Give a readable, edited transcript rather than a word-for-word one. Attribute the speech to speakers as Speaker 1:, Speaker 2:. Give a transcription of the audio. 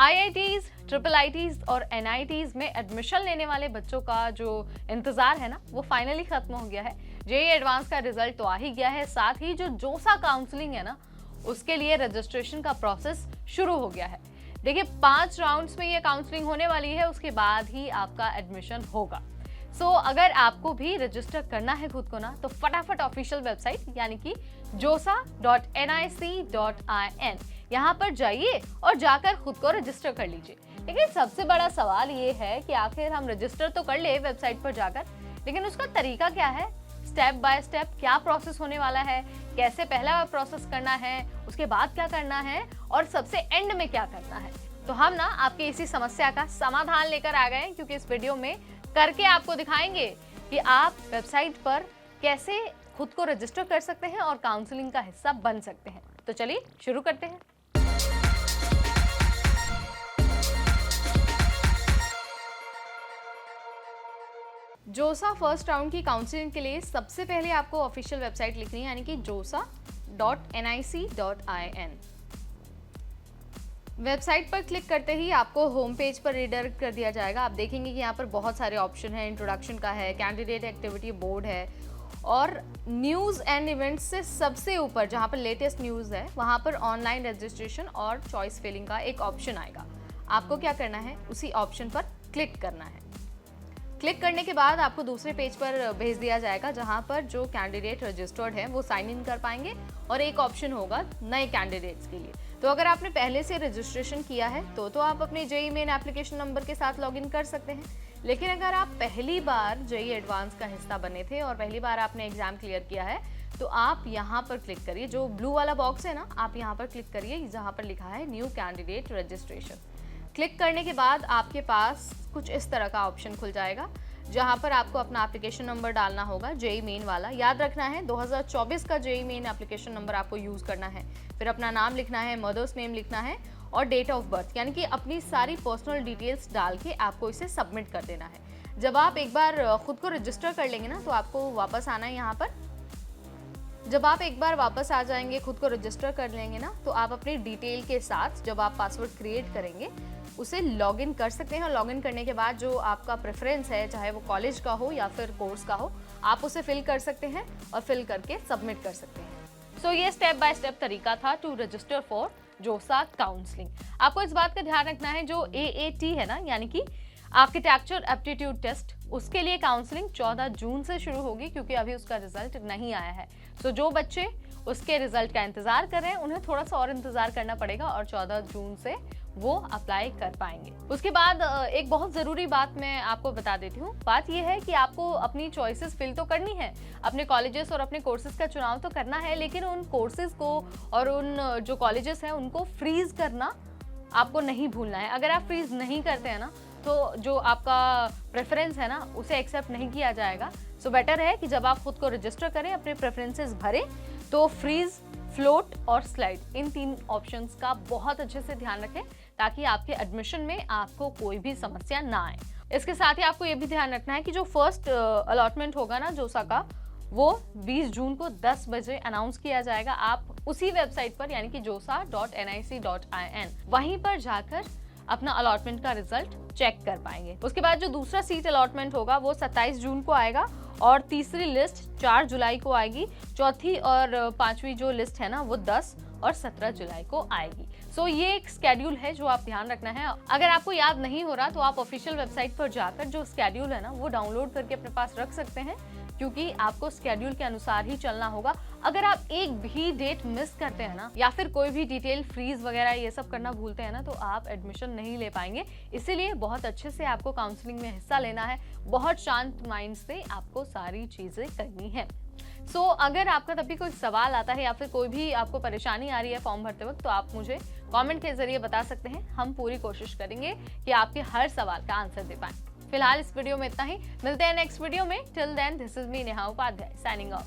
Speaker 1: IITs, triple ITs और NITs में admission लेने वाले बच्चों का जो इंतजार है ना, वो फाइनली खत्म हो गया है। जेईई एडवांस का रिजल्ट तो आ ही गया है, साथ ही जो जोसा काउंसलिंग है ना, उसके लिए रजिस्ट्रेशन का प्रोसेस शुरू हो गया है। देखिए 5 राउंड्स में ये काउंसलिंग होने वाली है, उसके बाद ही आपका एडमिशन होगा। सो अगर आपको भी रजिस्टर करना है खुद को ना, तो फटाफट ऑफिशियल वेबसाइट यानी कि josa.nic.in यहाँ पर जाइए और जाकर खुद को रजिस्टर कर लीजिए। लेकिन सबसे बड़ा सवाल ये है कि आखिर हम रजिस्टर तो कर ले वेबसाइट पर जाकर, लेकिन उसका तरीका क्या है, स्टेप बाय स्टेप क्या प्रोसेस होने वाला है, कैसे पहला प्रोसेस करना है, उसके बाद क्या करना है और सबसे एंड में क्या करना है। तो हम ना आपकी इसी समस्या का समाधान लेकर आ गए, क्योंकि इस वीडियो में करके आपको दिखाएंगे कि आप वेबसाइट पर कैसे खुद को रजिस्टर कर सकते हैं और काउंसलिंग का हिस्सा बन सकते हैं। तो चलिए शुरू करते हैं। जोसा फर्स्ट राउंड की काउंसलिंग के लिए सबसे पहले आपको ऑफिशियल वेबसाइट लिखनी है, यानी कि josa.nic.in। वेबसाइट पर क्लिक करते ही आपको होम पेज पर रिडायरेक्ट कर दिया जाएगा। आप देखेंगे कि यहाँ पर बहुत सारे ऑप्शन हैं, इंट्रोडक्शन का है, कैंडिडेट एक्टिविटी बोर्ड है और न्यूज़ एंड इवेंट्स से सबसे ऊपर जहाँ पर लेटेस्ट न्यूज़ है, वहाँ पर ऑनलाइन रजिस्ट्रेशन और चॉइस फिलिंग का एक ऑप्शन आएगा। आपको क्या करना है, उसी ऑप्शन पर क्लिक करना है। क्लिक करने के बाद आपको दूसरे पेज पर भेज दिया जाएगा, जहां पर जो कैंडिडेट रजिस्टर्ड है वो साइन इन कर पाएंगे और एक ऑप्शन होगा नए कैंडिडेट्स के लिए। तो अगर आपने पहले से रजिस्ट्रेशन किया है तो आप अपने जेईई मेन एप्लीकेशन नंबर के साथ लॉगिन कर सकते हैं। लेकिन अगर आप पहली बार जेईई एडवांस का हिस्सा बने थे और पहली बार आपने एग्जाम क्लियर किया है, तो आप यहाँ पर क्लिक करिए, जो ब्लू वाला बॉक्स है ना, आप यहाँ पर क्लिक करिए जहाँ पर लिखा है न्यू कैंडिडेट रजिस्ट्रेशन। क्लिक करने के बाद आपके पास कुछ इस तरह का ऑप्शन खुल जाएगा, जहां पर आपको अपना एप्लीकेशन नंबर डालना होगा, जेईई मेन वाला। याद रखना है 2024 का जेईई मेन एप्लीकेशन नंबर आपको यूज़ करना है। फिर अपना नाम लिखना है, मदर्स नेम लिखना है और डेट ऑफ बर्थ, यानी कि अपनी सारी पर्सनल डिटेल्स डाल के आपको इसे सबमिट कर देना है। जब आप एक बार खुद को रजिस्टर कर लेंगे ना, तो आपको वापस आना है यहाँ पर। जब आप एक बार वापस आ जाएंगे, खुद को रजिस्टर कर लेंगे ना, तो आप अपनी डिटेल के साथ जब आप पासवर्ड क्रिएट करेंगे उसे लॉगिन कर सकते हैं। और लॉगिन करने के बाद जो आपका प्रेफरेंस है, चाहे वो कॉलेज का हो या फिर कोर्स का हो, आप उसे फिल कर सकते हैं और फिल करके सबमिट कर सकते हैं। सो ये स्टेप बाय स्टेप तरीका था टू रजिस्टर फॉर जोसा काउंसलिंग। आपको इस बात का ध्यान रखना है, जो AAT है ना, यानी कि आर्किटेक्चर एप्टीट्यूड टेस्ट, उसके लिए काउंसलिंग 14 जून से शुरू होगी, क्योंकि अभी उसका रिजल्ट नहीं आया है। सो जो बच्चे उसके रिजल्ट का इंतजार कर रहे हैं, उन्हें थोड़ा सा और इंतजार करना पड़ेगा और 14 जून से वो अप्लाई कर पाएंगे। उसके बाद एक बहुत ज़रूरी बात मैं आपको बता देती हूँ। बात यह है कि आपको अपनी चॉइसेस फिल तो करनी है, अपने कॉलेजेस और अपने कोर्सेज का चुनाव तो करना है, लेकिन उन कोर्सेज को और उन जो कॉलेजेस हैं उनको फ्रीज करना आपको नहीं भूलना है। अगर आप फ्रीज नहीं करते हैं ना, तो जो आपका प्रेफरेंस है ना, उसे एक्सेप्ट नहीं किया जाएगा। सो बेटर है कि जब आप खुद को रजिस्टर करें, अपने प्रेफरेंसेस भरें, तो फ्रीज, फ्लोट और स्लाइड, इन 3 ऑप्शंस का बहुत अच्छे से ध्यान रखें, ताकि आपके एडमिशन में आपको कोई भी समस्या ना आए। इसके साथ ही आपको ये भी ध्यान रखना है कि जो फर्स्ट अलॉटमेंट होगा ना जोसा का, वो 20 जून को 10 बजे अनाउंस किया जाएगा। आप उसी वेबसाइट पर, यानी कि josa.nic.in, वहीं पर जाकर अपना अलॉटमेंट का रिजल्ट चेक कर पाएंगे। उसके बाद जो दूसरा सीट अलॉटमेंट होगा वो 27 जून को आएगा और तीसरी लिस्ट 4 जुलाई को आएगी। चौथी और 5वीं जो लिस्ट है ना, वो 10 और 17 जुलाई को आएगी। सो ये एक स्केड्यूल है जो आप ध्यान रखना है। अगर आपको याद नहीं हो रहा, तो आप ऑफिशियल वेबसाइट पर जाकर जो स्केड्यूल है ना, वो डाउनलोड करके अपने पास रख सकते हैं, क्योंकि आपको स्केड्यूल के अनुसार ही चलना होगा। अगर आप एक भी डेट मिस करते हैं ना, या फिर कोई भी डिटेल फ्रीज वगैरह ये सब करना भूलते हैं ना, तो आप एडमिशन नहीं ले पाएंगे। इसीलिए बहुत अच्छे से आपको काउंसलिंग में हिस्सा लेना है, बहुत शांत माइंड से आपको सारी चीजें करनी है। सो अगर आपका तभी कोई सवाल आता है या फिर कोई भी आपको परेशानी आ रही है फॉर्म भरते वक्त, तो आप मुझे कमेंट के जरिए बता सकते हैं। हम पूरी कोशिश करेंगे कि आपके हर सवाल का आंसर दे पाएं। फिलहाल इस वीडियो में इतना ही, मिलते हैं नेक्स्ट वीडियो में। Till then, this is me Neha Upadhyay, signing of.